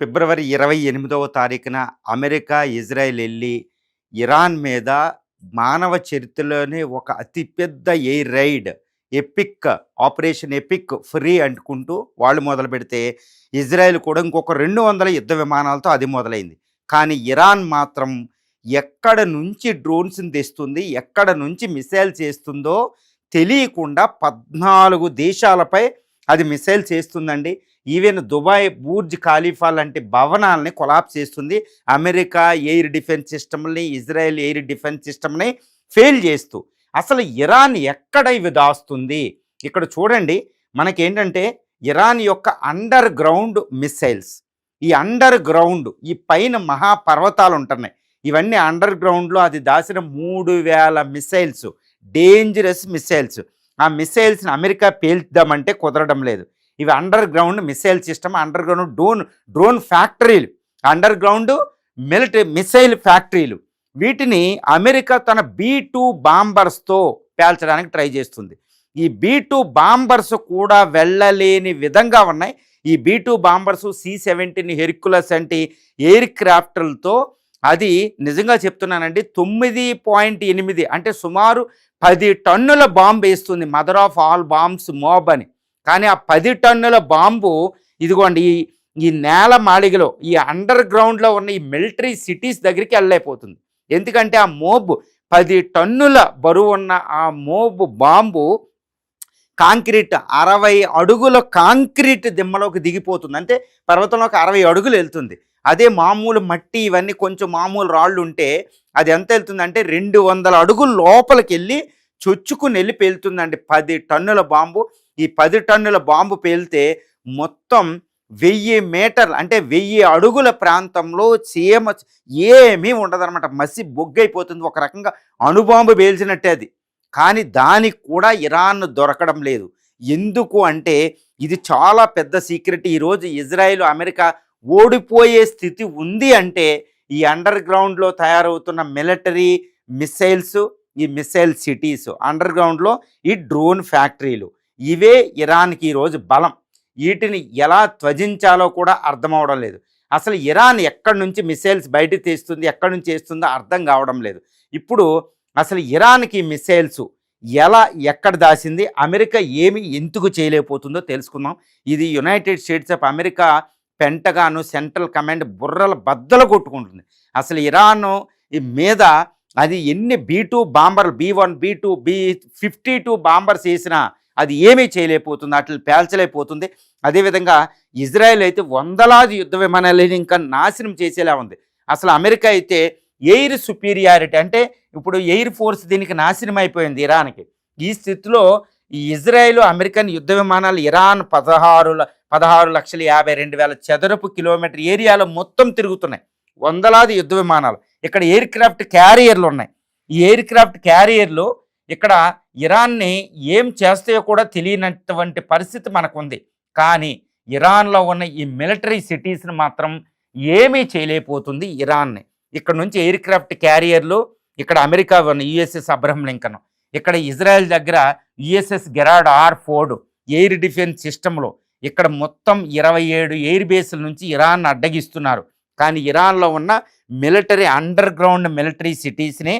ఫిబ్రవరి 28వ తారీఖున America, Israel ఎళ్లి Iran మీద మానవ చరిత్రలోనే ఒక అతిపెద్ద air raid epic operation epic free అంటుకుంటూ వాళ్ళు మొదలుపెడితే, ఇజ్రాయెల్ కూడా ఇంకొక 200 యుద్ధ విమానాలతో అది మొదలైంది. కానీ ఇరాన్ మాత్రం ఎక్కడ నుంచి డ్రోన్స్‌ని తెస్తుంది, ఎక్కడ నుంచి మిసైల్ చేస్తుందో తెలియకుండా 14 దేశాలపై అది మిసైల్ చేస్తుందండి. ఈవెన్ దుబాయ్ బూర్జ్ ఖలీఫా లాంటి భవనాలని కొలాప్స్ చేస్తుంది. అమెరికా ఎయిర్ డిఫెన్స్ సిస్టమ్‌ని, ఇజ్రాయెల్ ఎయిర్ డిఫెన్స్ సిస్టమ్‌ని ఫెయిల్ చేస్తూ. అసలు ఇరాన్ ఎక్కడ ఇవి దాస్తుంది? ఇక్కడ చూడండి, మనకేంటంటే ఇరాన్ యొక్క అండర్ గ్రౌండ్ మిసైల్స్, ఈ అండర్ గ్రౌండ్ ఈ పైన మహాపర్వతాలు ఉంటున్నాయి. ఇవన్నీ అండర్ గ్రౌండ్లో అది దాచిన 3000 మిసైల్స్, డేంజరస్ మిసైల్స్. ఆ మిసైల్స్ని అమెరికా పేల్చుదామంటే కుదరడం లేదు. ఇవి under ground missile system, under ground drone ఫ్యాక్టరీలు, అండర్ గ్రౌండ్ మిసైల్ ఫ్యాక్టరీలు. వీటిని అమెరికా తన B-2 బాంబర్స్తో పేల్చడానికి ట్రై చేస్తుంది. ఈ B-2 బాంబర్స్ కూడా వెళ్ళలేని విధంగా ఉన్నాయి. ఈ B-2 బాంబర్స్ C-17 హెర్క్యులస్ అంటే ఎయిర్ క్రాఫ్ట్లతో అది నిజంగా చెప్తున్నానండి 9.8 అంటే సుమారు 10 టన్నుల బాంబు వేస్తుంది. Mother of all bombs MOAB అని. కానీ ఆ 10 టన్నుల బాంబు ఇదిగోండి ఈ నేల మాళిగలో ఈ అండర్ గ్రౌండ్లో ఉన్న ఈ మిలిటరీ సిటీస్ దగ్గరికి వెళ్ళలేకపోతుంది. ఎందుకంటే ఆ మోబ్ 10 టన్నుల బరువు ఉన్న ఆ మోబ్ బాంబు కాంక్రీట్ 60 అడుగుల కాంక్రీట్ దిమ్మలోకి దిగిపోతుంది. అంటే పర్వతంలోకి 60 అడుగులు వెళ్తుంది. అదే మామూలు మట్టి ఇవన్నీ కొంచెం మామూలు రాళ్ళు ఉంటే అది ఎంత వెళ్తుందంటే 200 అడుగులు లోపలికి వెళ్ళి చొచ్చుకుని వెళ్ళి పేలుతుందండి 10 టన్నుల బాంబు. ఈ 10 టన్నుల బాంబు పేలితే మొత్తం 1000 మీటర్లు అంటే 1000 అడుగుల ప్రాంతంలో చీమ ఏమీ ఉండదన్నమాట. మసి బొగ్గైపోతుంది. ఒక రకంగా అణుబాంబు పేల్చినట్టే అది. కానీ దానికి కూడా ఇరాన్ దొరకడం లేదు. ఎందుకు అంటే ఇది చాలా పెద్ద సీక్రెట్. ఈరోజు ఇజ్రాయెల్, అమెరికా ఓడిపోయే స్థితి ఉంది అంటే ఈ అండర్ గ్రౌండ్లో తయారవుతున్న మిలిటరీ మిసైల్స్, ఈ మిసైల్ సిటీస్, అండర్ గ్రౌండ్లో ఈ డ్రోన్ ఫ్యాక్టరీలు, ఇవే ఇరాన్కి ఈరోజు బలం. వీటిని ఎలా త్వజించాలో కూడా అర్థం అవడం లేదు. అసలు ఇరాన్ ఎక్కడి నుంచి మిసైల్స్ బయటకు తీస్తుంది, ఎక్కడి నుంచి వేస్తుందో అర్థం కావడం లేదు. ఇప్పుడు అసలు ఇరాన్కి మిసైల్స్ ఎలా ఎక్కడ దాసింది, అమెరికా ఏమి ఎందుకు చేయలేకపోతుందో తెలుసుకుందాం. ఇది United States of America Pentagon central command బుర్రల బద్దలు కొట్టుకుంటుంది. అసలు ఇరాన్ ఈ మీద అది ఎన్ని B-2 బాంబర్లు, B-1, B-2, B-52 bombers వేసినా అది ఏమీ చేయలేకపోతుంది, అట్లా పేల్చలేకపోతుంది. అదేవిధంగా ఇజ్రాయెల్ అయితే వందలాది యుద్ధ విమానాలని ఇంకా నాశనం చేసేలా ఉంది. అసలు అమెరికా అయితే ఎయిర్ సుపీరియారిటీ అంటే ఇప్పుడు ఎయిర్ ఫోర్స్ దీనికి నాశనం అయిపోయింది ఇరాన్కి. ఈ స్థితిలో ఈ ఇజ్రాయెల్, అమెరికన్ యుద్ధ విమానాలు ఇరాన్ 16,52,000 చదరపు కిలోమీటర్ ఏరియాలో మొత్తం తిరుగుతున్నాయి. వందలాది యుద్ధ విమానాలు. ఇక్కడ ఎయిర్ క్రాఫ్ట్ క్యారియర్లు ఉన్నాయి. ఈ ఎయిర్ క్రాఫ్ట్ క్యారియర్లు ఇక్కడ ఇరాన్ని ఏం చేస్తాయో కూడా తెలియనటువంటి పరిస్థితి మనకు ఉంది. కానీ ఇరాన్లో ఉన్న ఈ మిలిటరీ సిటీస్ని మాత్రం ఏమీ చేయలేకపోతుంది ఇరాన్ని. ఇక్కడ నుంచి ఎయిర్ క్రాఫ్ట్ క్యారియర్లు, ఇక్కడ అమెరికా ఉన్న USS అబ్రహం లింకన్, ఇక్కడ ఇజ్రాయెల్ దగ్గర USS Gerard R. Ford air defence సిస్టంలో ఇక్కడ మొత్తం 27 ఎయిర్ బేస్ల నుంచి ఇరాన్ అడ్డగిస్తున్నారు. కానీ ఇరాన్లో ఉన్న మిలిటరీ అండర్ గ్రౌండ్ మిలిటరీ సిటీస్ని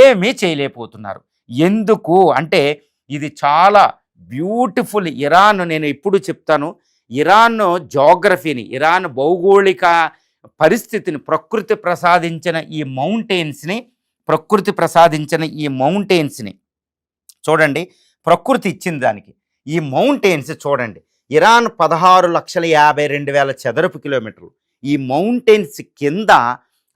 ఏమీ చేయలేకపోతున్నారు. ఎందుకు అంటే ఇది చాలా బ్యూటిఫుల్ ఇరాన్. నేను ఇప్పుడు చెప్తాను, ఇరాన్ జోగ్రఫీని, ఇరాన్ భౌగోళిక పరిస్థితిని, ప్రకృతి ప్రసాదించిన ఈ మౌంటైన్స్ని చూడండి. ప్రకృతి ఇచ్చింది దానికి. ఈ మౌంటైన్స్ చూడండి, ఇరాన్ 16,52,000 చదరపు కిలోమీటర్లు. ఈ మౌంటైన్స్ కింద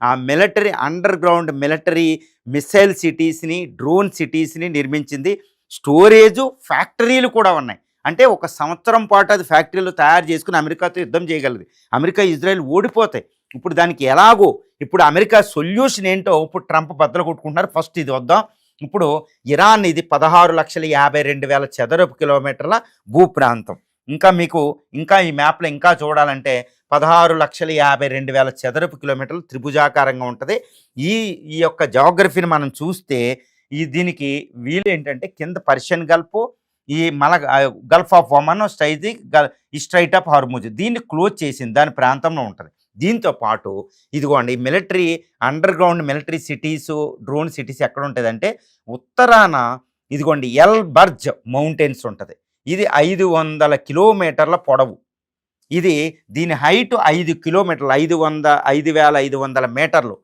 ఆ military underground military missile సిటీస్ని, డ్రోన్ సిటీస్ని నిర్మించింది. స్టోరేజు ఫ్యాక్టరీలు కూడా ఉన్నాయి. అంటే 1 సంవత్సరం పాటు అది ఫ్యాక్టరీలు తయారు చేసుకుని అమెరికాతో యుద్ధం చేయగలదు. అమెరికా, ఇజ్రాయెల్ ఓడిపోతాయి. ఇప్పుడు దానికి ఎలాగో ఇప్పుడు అమెరికా సొల్యూషన్ ఏంటో ఇప్పుడు ట్రంప్ బద్దలు కొట్టుకుంటున్నారు. ఫస్ట్ ఇది వద్దాం. ఇప్పుడు ఇరాన్ ఇది 16,52,000 చదరపు కిలోమీటర్ల భూప్రాంతం. ఇంకా ఈ మ్యాప్లో ఇంకా చూడాలంటే 16,52,000 చదరపు కిలోమీటర్లు త్రిభుజాకారంగా ఉంటుంది. ఈ యొక్క జాగ్రఫీని మనం చూస్తే దీనికి వీలు ఏంటంటే కింద పర్షియన్ గల్ఫ్, ఈ గల్ఫ్ ఆఫ్ ఒమన్ ఈ స్ట్రైట్ ఆఫ్ హార్ముజ్ దీన్ని క్లోజ్ చేసింది, దాని ప్రాంతంలో ఉంటుంది. దీంతో పాటు ఇదిగోండి military underground military cities, drone cities ఎక్కడ ఉంటుందంటే ఉత్తరాన ఇదిగోండి ఎల్ బర్జ్ మౌంటైన్స్ ఉంటుంది. ఇది 500 కిలోమీటర్ల పొడవు. దీని హైట్ 5 కిలోమీటర్లు, 5,500 మీటర్లు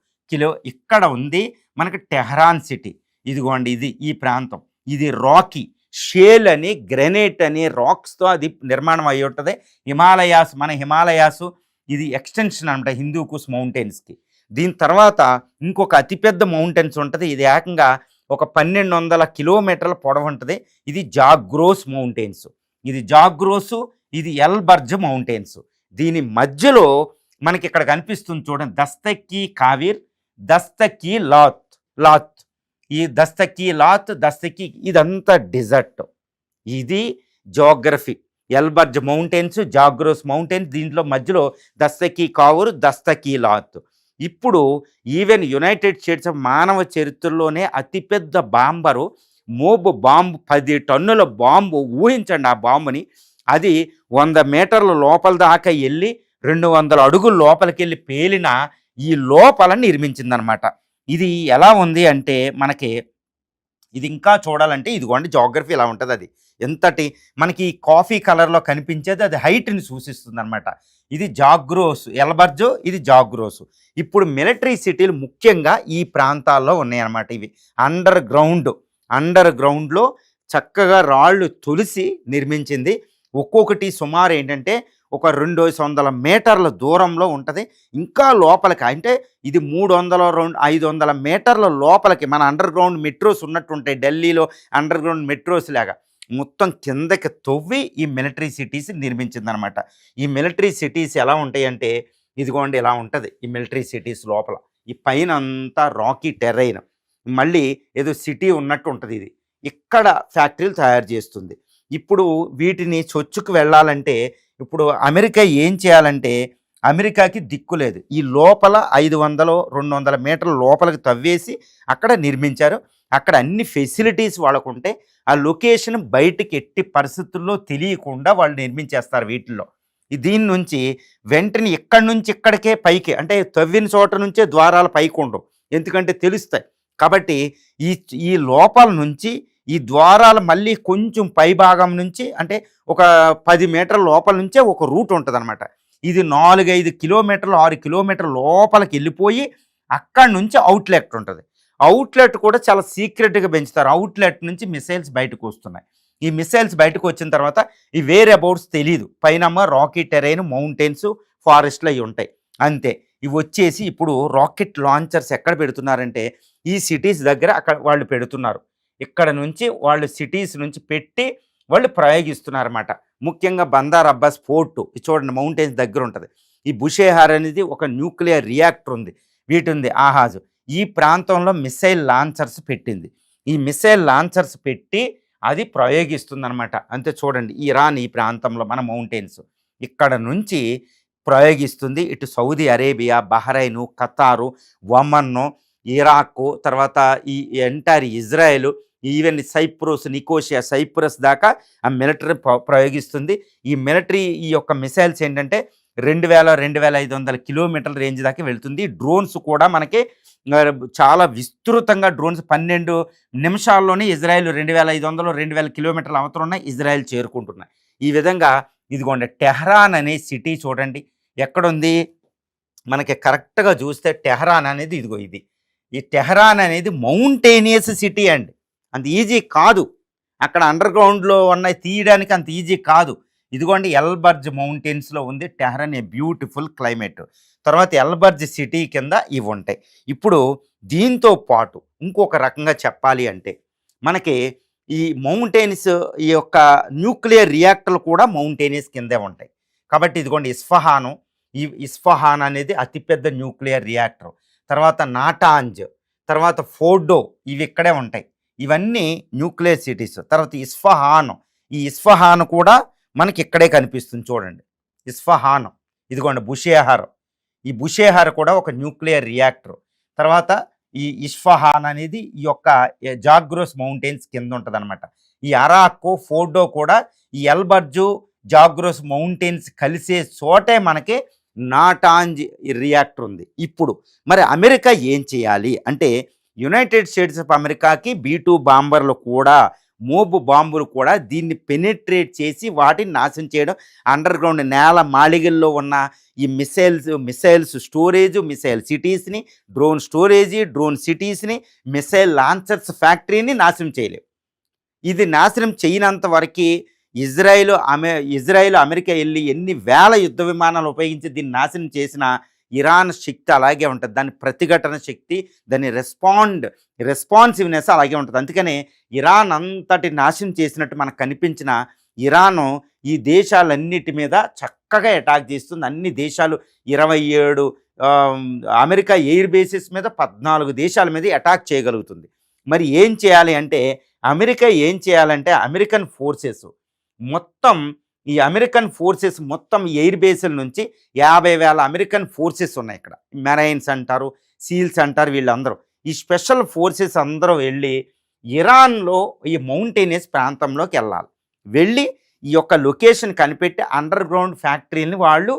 ఇక్కడ ఉంది మనకి టెహరాన్ సిటీ. ఇదిగోండి ఈ ప్రాంతం, ఇది రాకీ షేల్ అని, గ్రెనైట్ అని, రాక్స్తో అది నిర్మాణం అయి ఉంటుంది. హిమాలయాసు ఇది ఎక్స్టెన్షన్ అనమాట హిందూకుస్ మౌంటైన్స్కి. దీని తర్వాత ఇంకొక అతిపెద్ద మౌంటైన్స్ ఉంటుంది, ఇది ఏకంగా ఒక 1200 కిలోమీటర్ల పొడవు ఉంటుంది. ఇది జాగ్రోస్ మౌంటైన్స్. ఇది ఎల్బర్జ్ మౌంటైన్స్. దీని మధ్యలో మనకి ఇక్కడ కనిపిస్తుంది చూడండి, దస్తకి కావిర్, దస్తకి లాత్. ఈ దస్తకి ఇదంతా డిజర్ట్. ఇది జోగ్రఫీ. ఎల్బర్జ్ మౌంటైన్స్, జాగ్రోస్ మౌంటైన్స్, దీంట్లో మధ్యలో దస్తకి కావుర్, దస్తకి లాత్. ఇప్పుడు ఈవెన్ యునైటెడ్ స్టేట్స్ మానవ చరిత్రలోనే అతిపెద్ద బాంబరు మోబ్ బాంబు, 10 టన్నుల బాంబు, ఊహించండి ఆ బాంబుని. అది 100 మీటర్ల లోపల దాకా వెళ్ళి 200 అడుగుల లోపలికి వెళ్ళి పేలిన ఈ లోపల నిర్మించిందనమాట. ఇది ఎలా ఉంది అంటే మనకి ఇది ఇంకా చూడాలంటే ఇదిగోండి జాగ్రఫీ ఇలా ఉంటుంది. అది ఎంతటి మనకి కాఫీ కలర్లో కనిపించేది అది హైట్ని సూచిస్తుంది అనమాట. ఇది జాగ్రోస్ ఎల్బర్జ్, ఇది జాగ్రోస్. ఇప్పుడు మిలిటరీ సిటీలు ముఖ్యంగా ఈ ప్రాంతాల్లో ఉన్నాయన్నమాట. ఇవి అండర్ గ్రౌండ్లో చక్కగా రాళ్ళు తొలిసి నిర్మించింది. ఒక్కొక్కటి సుమారు ఏంటంటే ఒక 200 మీటర్ల దూరంలో ఉంటుంది. ఇంకా లోపలికి అంటే ఇది 500 మీటర్ల లోపలికి మన అండర్ గ్రౌండ్ మెట్రోస్ ఉన్నట్టుంటాయి. ఢిల్లీలో అండర్ గ్రౌండ్ మెట్రోస్ లాగా మొత్తం కిందకి తవ్వి ఈ మిలిటరీ సిటీస్ నిర్మించిందనమాట. ఈ మిలిటరీ సిటీస్ ఎలా ఉంటాయి అంటే ఇదిగోండి ఇలా ఉంటుంది. ఈ మిలిటరీ సిటీస్ లోపల ఈ పైన అంతా రాకీ టెర్రైన్, మళ్ళీ ఏదో సిటీ ఉన్నట్టు ఉంటుంది. ఇది ఇక్కడ ఫ్యాక్టరీలు తయారు చేస్తుంది. ఇప్పుడు వీటిని చొచ్చుకు వెళ్ళాలంటే ఇప్పుడు అమెరికా ఏం చేయాలంటే అమెరికాకి దిక్కు లేదు. ఈ లోపల 500-200 మీటర్ల లోపలికి తవ్వేసి అక్కడ నిర్మించారు. అక్కడ అన్ని ఫెసిలిటీస్ వాళ్ళకు ఉంటాయి. ఆ లొకేషన్ బయటికి ఎట్టి పరిస్థితుల్లో తెలియకుండా వాళ్ళు నిర్మించేస్తారు వీటిల్లో. దీని నుంచి వెంటనే ఇక్కడి నుంచి ఇక్కడికే పైకి, అంటే తవ్విన చోట నుంచే ద్వారాలు పైకి ఉండవు, ఎందుకంటే తెలుస్తాయి కాబట్టి. ఈ లోపల నుంచి ఈ ద్వారాలు మళ్ళీ కొంచెం పై భాగం నుంచి అంటే ఒక 10 మీటర్ల లోపల నుంచే ఒక రూట్ ఉంటుంది అనమాట. ఇది 4-5 కిలోమీటర్లు 6 కిలోమీటర్ల లోపలికి వెళ్ళిపోయి అక్కడి నుంచి అవుట్లెట్ ఉంటుంది. అవుట్లెట్ కూడా చాలా సీక్రెట్గా పెంచుతారు. అవుట్లెట్ నుంచి మిసైల్స్ బయటకు వస్తున్నాయి. ఈ మిసైల్స్ బయటకు వచ్చిన తర్వాత ఈ వేర్ అబౌట్స్ తెలియదు. పైన రాకీ టెరైన్, మౌంటైన్స్, ఫారెస్ట్లు అవి ఉంటాయి అంతే. ఇవి వచ్చేసి ఇప్పుడు రాకెట్ లాంచర్స్ ఎక్కడ పెడుతున్నారంటే ఈ సిటీస్ దగ్గర అక్కడ వాళ్ళు పెడుతున్నారు. ఇక్కడ నుంచి వాళ్ళు సిటీస్ నుంచి పెట్టి వాళ్ళు ప్రయోగిస్తున్నారన్నమాట. ముఖ్యంగా బందార్ అబ్బాస్ ఫోర్ట్ చూడండి మౌంటైన్స్ దగ్గర ఉంటుంది. ఈ బుషేహార్ అనేది ఒక న్యూక్లియర్ రియాక్టర్ ఉంది, వీటి ఆహాజు. ఈ ప్రాంతంలో మిసైల్ లాంచర్స్ పెట్టింది. ఈ మిసైల్ లాంచర్స్ పెట్టి అది ప్రయోగిస్తుందన్నమాట. అంతే చూడండి ఇరాన్ ఈ ప్రాంతంలో మన మౌంటైన్స్ ఇక్కడ నుంచి ప్రయోగిస్తుంది. ఇటు సౌదీ అరేబియా, బహ్రైను, ఖతారు, ఒమన్ను, ఇరాక్, తర్వాత ఈ entire Israel, even Nicosia, cypress దాకా ఆ మిలిటరీ ప్రయోగిస్తుంది. ఈ మిలిటరీ ఈ యొక్క మిసైల్స్ ఏంటంటే 2000-2500 కిలోమీటర్ల రేంజ్ దాకా వెళ్తుంది. డ్రోన్స్ కూడా మనకి చాలా విస్తృతంగా డ్రోన్స్ 12 నిమిషాల్లోనే ఇజ్రాయెల్ 2500-2000 కిలోమీటర్ల అవతల ఉన్నాయి, ఇజ్రాయెల్ చేరుకుంటున్నాయి. ఈ విధంగా ఇదిగోండి టెహరాన్ అనే సిటీ చూడండి ఎక్కడుంది మనకి కరెక్ట్గా చూస్తే టెహరాన్ అనేది ఇదిగో ఇది. ఈ టెహరాన్ అనేది మౌంటేనియస్ సిటీ అండి, అంత ఈజీ కాదు. అక్కడ అండర్ గ్రౌండ్లో ఉన్నాయి తీయడానికి అంత ఈజీ కాదు. ఇదిగోండి ఎల్బర్జ్ మౌంటైన్స్లో ఉంది టెహరాన్, ఏ బ్యూటిఫుల్ క్లైమేట్. తర్వాత ఎల్బర్జ్ సిటీ కింద ఇవి ఉంటాయి. ఇప్పుడు దీంతో పాటు ఇంకొక రకంగా చెప్పాలి అంటే మనకి ఈ మౌంటైన్స్ ఈ యొక్క న్యూక్లియర్ రియాక్టర్లు కూడా మౌంటైనియస్ కిందే ఉంటాయి. కాబట్టి ఇదిగోండి ఇస్ఫహాన్ అనేది అతిపెద్ద న్యూక్లియర్ రియాక్టర్. తర్వాత నాటాంజ్, తర్వాత ఫోర్డో, ఇవి ఇక్కడే ఉంటాయి. ఇవన్నీ న్యూక్లియర్ సిటీస్. తర్వాత ఈ ఇస్ఫహాన్ కూడా మనకి ఇక్కడే కనిపిస్తుంది చూడండి. ఇస్ఫహాన్ ఇదిగోండి ఈ బుషేహార్ కూడా ఒక న్యూక్లియర్ రియాక్టర్. తర్వాత ఈ ఇస్ఫహాన్ అనేది ఈ యొక్క జాగ్రోస్ మౌంటైన్స్ కింద ఉంటుంది అనమాట. ఈ అరాకో ఫోర్డో కూడా ఈ ఎల్బర్జు జాగ్రోస్ మౌంటైన్స్ కలిసే చోటే మనకి నాటాంజ్ రియాక్టర్ ఉంది. ఇప్పుడు మరి అమెరికా ఏం చేయాలి అంటే, యునైటెడ్ స్టేట్స్ ఆఫ్ అమెరికాకి B-2 బాంబర్లు కూడా, మోబు బాంబులు కూడా దీన్ని పెనిట్రేట్ చేసి వాటిని నాశనం చేయడం, అండర్ గ్రౌండ్ నేల మాళిగల్లో ఉన్న ఈ మిసైల్స్ స్టోరేజ్, మిసైల్ సిటీస్ని, డ్రోన్ స్టోరేజీ, డ్రోన్ సిటీస్ని, మిసైల్ లాంచర్స్ ఫ్యాక్టరీని నాశనం చేయలేవు. ఇది నాశనం చేయనంత వరకు ఇజ్రాయిల్ అమెరికా వెళ్ళి ఎన్ని వేల యుద్ధ విమానాలు ఉపయోగించి దీన్ని నాశనం చేసిన ఇరాన్ శక్తి అలాగే ఉంటుంది. దాని ప్రతిఘటన శక్తి, దాని రెస్పాన్సివ్నెస్ అలాగే ఉంటుంది. అందుకనే ఇరాన్ అంతటి నాశనం చేసినట్టు మనకు కనిపించిన ఇరాను ఈ దేశాలన్నిటి మీద చక్కగా అటాక్ చేస్తుంది. అన్ని దేశాలు 27 అమెరికా ఎయిర్ బేసెస్ మీద 14 దేశాల మీద అటాక్ చేయగలుగుతుంది. మరి ఏం చేయాలి అంటే, అమెరికా ఏం చేయాలంటే అమెరికన్ ఫోర్సెస్ మొత్తం ఎయిర్ బేస్ల నుంచి 50,000 అమెరికన్ ఫోర్సెస్ ఉన్నాయి ఇక్కడ. మెరైన్స్ అంటారు, సీల్స్ అంటారు, వీళ్ళందరూ ఈ స్పెషల్ ఫోర్సెస్ అందరూ వెళ్ళి ఇరాన్లో ఈ మౌంటైనియస్ ప్రాంతంలోకి వెళ్ళి ఈ యొక్క లొకేషన్ కనిపెట్టి అండర్ గ్రౌండ్ ఫ్యాక్టరీని వాళ్ళు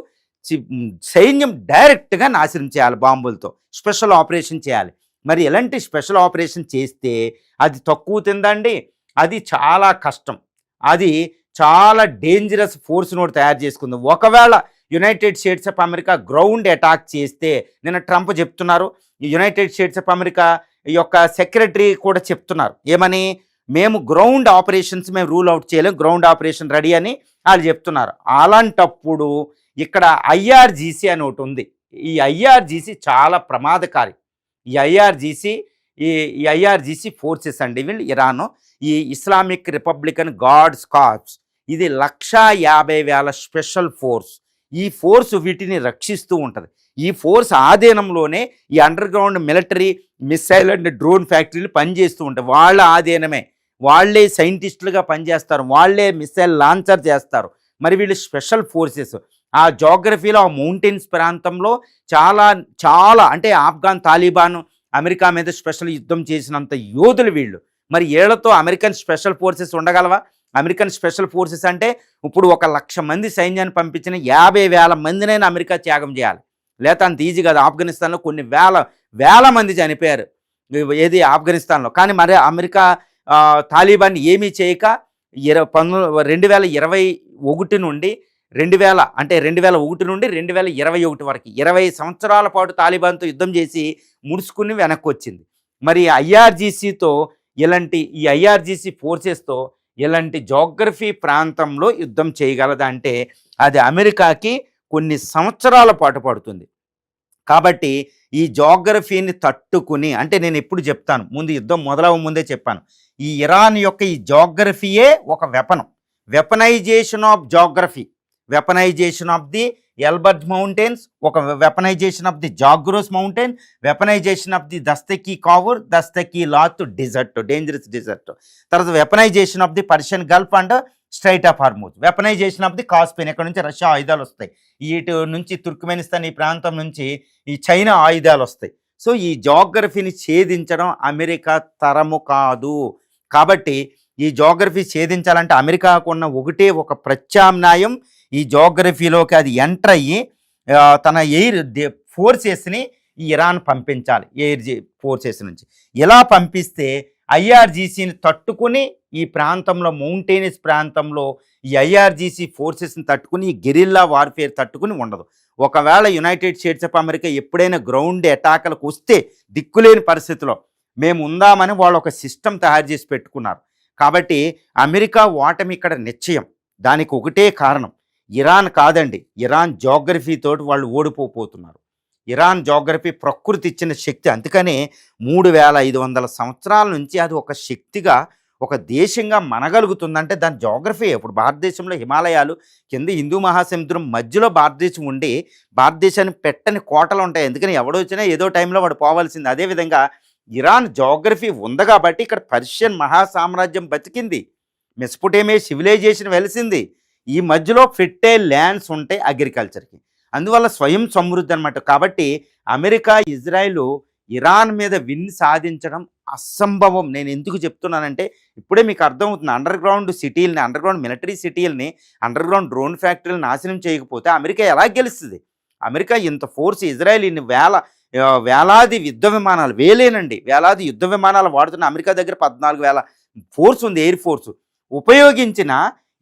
సైన్యం డైరెక్ట్గా నాశనం చేయాలి, బాంబులతో స్పెషల్ ఆపరేషన్ చేయాలి. మరి ఎలాంటి స్పెషల్ ఆపరేషన్ చేస్తే అది తక్కువ తిందండి, అది చాలా కష్టం, అది చాలా డేంజరస్ ఫోర్స్ నోట్ తయారు చేసుకుంది. ఒకవేళ United States of America ground attack చేస్తే, నిన్న ట్రంప్ చెప్తున్నారు, యునైటెడ్ స్టేట్స్ ఆఫ్ అమెరికా యొక్క సెక్రటరీ కూడా చెప్తున్నారు, ఏమని, మేము గ్రౌండ్ ఆపరేషన్స్ మేము రూల్ అవుట్ చేయలేము, గ్రౌండ్ ఆపరేషన్ రెడీ అని వాళ్ళు చెప్తున్నారు. అలాంటప్పుడు ఇక్కడ IRGC అని ఒకటి ఉంది. ఈ IRGC చాలా ప్రమాదకారి. ఈ ఐఆర్జీసీ ఫోర్సెస్ అండి, వీళ్ళు ఇరాను, ఈ ఇస్లామిక్ రిపబ్లికన్ గార్డ్స్ కార్ప్స్, ఇది 150,000 స్పెషల్ ఫోర్స్. ఈ ఫోర్స్ వీటిని రక్షిస్తూ ఉంటుంది. ఈ ఫోర్స్ ఆధీనంలోనే ఈ under ground military, missile and drone ఫ్యాక్టరీలు పనిచేస్తూ ఉంటాయి. వాళ్ళ ఆధీనమే, వాళ్ళే సైంటిస్టులుగా పనిచేస్తారు, వాళ్ళే మిసైల్ లాంచర్ చేస్తారు. మరి వీళ్ళు స్పెషల్ ఫోర్సెస్ ఆ జోగ్రఫీలో, ఆ మౌంటైన్స్ ప్రాంతంలో చాలా అంటే ఆఫ్ఘాన్ తాలిబాన్ అమెరికా మీద స్పెషల్ యుద్ధం చేసినంత యోధులు వీళ్ళు. మరి ఏళ్లతో అమెరికన్ స్పెషల్ ఫోర్సెస్ ఉండగలవా? అమెరికన్ స్పెషల్ ఫోర్సెస్ అంటే ఇప్పుడు 1,00,000 మంది సైన్యాన్ని పంపించిన 50,000 మందినైనా అమెరికా త్యాగం చేయాలి. లేకపోతే అంత ఈజీ కాదు. ఆఫ్ఘనిస్తాన్లో కొన్ని వేల మంది చనిపోయారు, ఏది ఆఫ్ఘనిస్తాన్లో. కానీ మరి అమెరికా తాలిబాన్ ఏమీ చేయక 2021 నుండి 2021 వరకు 20 సంవత్సరాల పాటు తాలిబాన్తో యుద్ధం చేసి ముడుచుకుని వెనక్కి వచ్చింది. మరి ఐఆర్జీసీతో ఈ ఐఆర్జీసీ ఫోర్సెస్తో ఇలాంటి జోగ్రఫీ ప్రాంతంలో యుద్ధం చేయగలదా అంటే అది అమెరికాకి కొన్ని సంవత్సరాల పాటు పడుతుంది. కాబట్టి ఈ జోగ్రఫీని తట్టుకుని, అంటే నేను ఎప్పుడు చెప్తాను, ముందు యుద్ధం మొదలవ ముందే చెప్పాను, ఈ ఇరాన్ యొక్క ఈ జోగ్రఫీయే ఒక weaponization of geography, weaponization of the Elburz mountains, ఒక weaponization of the Zagros mountain, weaponization of the Dashte Kavir, Dashte Lut desert, dangerous desert, తర్వాత weaponization of the Persian Gulf and strait of Hormuz, weaponization of the Caspian, ఇక్కడ నుంచి Russia ఆయుధాలు వస్తాయి, ఇటు నుంచి Turkmenistan ఈ ప్రాంతం నుంచి ఈ చైనా ఆయుధాలు వస్తాయి. సో ఈ జోగ్రఫీని ఛేదించడం అమెరికా తరము కాదు. కాబట్టి ఈ జోగ్రఫీ ఛేదించాలంటే అమెరికాకు ఉన్న ఒక ప్రత్యామ్నాయం, ఈ జోగ్రఫీలోకి అది ఎంటర్ అయ్యి తన ఎయిర్ ఫోర్సెస్ని ఈ ఇరాన్ పంపించాలి. ఎయిర్ ఫోర్సెస్ నుంచి ఎలా పంపిస్తే ఐఆర్జీసీని తట్టుకుని ఈ ప్రాంతంలో, మౌంటైనస్ ప్రాంతంలో ఈ ఐఆర్జీసీ ఫోర్సెస్ని తట్టుకుని, ఈ గెరిల్లా వార్ఫేర్ తట్టుకుని ఉండదు. ఒకవేళ యునైటెడ్ స్టేట్స్ ఆఫ్ అమెరికా ఎప్పుడైనా గ్రౌండ్ అటాక్లకు వస్తే దిక్కులేని పరిస్థితిలో మేము ఉందామని వాళ్ళు ఒక సిస్టమ్ తయారు చేసి పెట్టుకున్నారు. కాబట్టి అమెరికా ఓటమి ఇక్కడ నిశ్చయం. దానికి ఒకటే కారణం, ఇరాన్ కాదండి, ఇరాన్ జోగ్రఫీతోటి వాళ్ళు ఓడిపోతున్నారు. ఇరాన్ జోగ్రఫీ ప్రకృతి ఇచ్చిన శక్తి. అందుకనే 3,500 సంవత్సరాల నుంచి అది ఒక శక్తిగా, ఒక దేశంగా మనగలుగుతుందంటే దాని జోగ్రఫీ. ఇప్పుడు భారతదేశంలో హిమాలయాలు కింద, హిందూ మహాసముద్రం మధ్యలో భారతదేశం ఉండి భారతదేశాన్ని పెట్టని కోటలు ఉంటాయి. ఎందుకని ఎవడొచ్చినా ఏదో టైంలో వాడు పోవాల్సింది. అదేవిధంగా ఇరాన్ జోగ్రఫీ ఉంది కాబట్టి ఇక్కడ పర్షియన్ మహాసామ్రాజ్యం బతికింది, మెసొపొటేమియా సివిలైజేషన్ వెలిసింది. ఈ మధ్యలో ఫెర్టైల్ ల్యాండ్స్ ఉంటాయి అగ్రికల్చర్కి, అందువల్ల స్వయం సమృద్ధి అనమాట. కాబట్టి అమెరికా, ఇజ్రాయిల్ ఇరాన్ మీద విన్ సాధించడం అసంభవం. నేను ఎందుకు చెప్తున్నానంటే ఇప్పుడే మీకు అర్థమవుతుంది. అండర్ గ్రౌండ్ సిటీలని, అండర్ గ్రౌండ్ మిలిటరీ సిటీలని, అండర్ గ్రౌండ్ డ్రోన్ ఫ్యాక్టరీలు నాశనం చేయకపోతే అమెరికా ఎలా గెలుస్తుంది? అమెరికా ఇంత ఫోర్స్, ఇజ్రాయెల్ ఇన్ని వేలాది యుద్ధ విమానాలు, వేలాది యుద్ధ విమానాలు వాడుతున్న అమెరికా దగ్గర 14,000 ఫోర్స్ ఉంది, ఎయిర్ ఫోర్స్ ఉపయోగించిన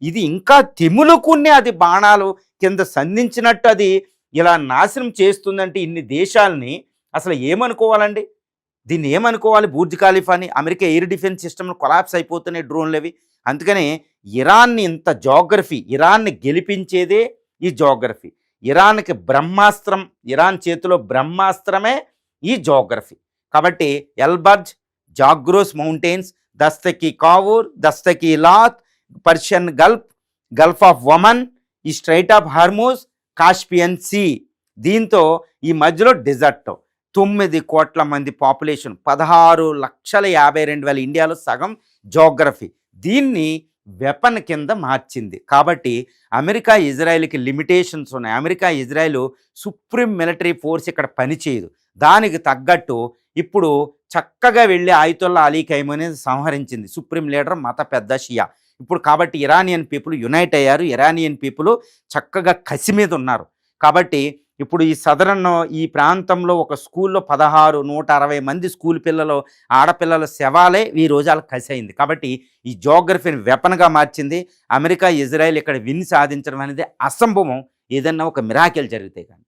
ఇది ఇంకా తెములుకునే అది బాణాలు కింద సంధించినట్టు అది ఇలా నాశనం చేస్తుందంటే ఇన్ని దేశాలని అసలు ఏమనుకోవాలండి? దీన్ని ఏమనుకోవాలి? బూర్జ్ ఖలీఫాని, అమెరికా ఎయిర్ డిఫెన్స్ సిస్టమ్లు కొలాప్స్ అయిపోతున్నాయి డ్రోన్లు అవి. అందుకని ఇరాన్ని ఇంత జోగ్రఫీ, ఇరాన్ని గెలిపించేదే ఈ జోగ్రఫీ. ఇరాన్కి బ్రహ్మాస్త్రం, ఇరాన్ చేతిలో బ్రహ్మాస్త్రమే ఈ జోగ్రఫీ. కాబట్టి Elburz, Zagros mountains, Dashte Kavir, Dashte Lut, Persian Gulf of Oman, ఈ strait of Hormuz, Caspian sea, దీంతో ఈ మధ్యలో డెజర్ట్, 9 కోట్ల మంది పాపులేషన్, 16,52,000 ఇండియాలో సగం జోగ్రఫీ దీన్ని వెపన్ కింద మార్చింది. కాబట్టి అమెరికా ఇజ్రాయెల్కి లిమిటేషన్స్ ఉన్నాయి. America Israel supreme military force ఇక్కడ పనిచేయదు. దానికి తగ్గట్టు ఇప్పుడు చక్కగా వెళ్ళి ఆయితుల్లా అలీ ఖైమనీ సంహరించింది, సుప్రీం లీడర్, మత పెద్ద షియా. ఇప్పుడు కాబట్టి ఇరానియన్ పీపుల్ యునైట్ అయ్యారు. ఇరానియన్ పీపుల్ చక్కగా కసి మీద ఉన్నారు. కాబట్టి ఇప్పుడు ఈ ప్రాంతంలో ఒక స్కూల్లో 160 మంది స్కూల్ పిల్లలు, ఆడపిల్లల శవాలే ఈ రోజు వాళ్ళకి కసి అయింది. కాబట్టి ఈ జోగ్రఫీని వెపన్గా మార్చింది. అమెరికా ఇజ్రాయెల్ ఇక్కడ విన్ సాధించడం అనేది అసంభవం. ఏదన్నా ఒక మిరాకిల్ జరిగితే కానీ.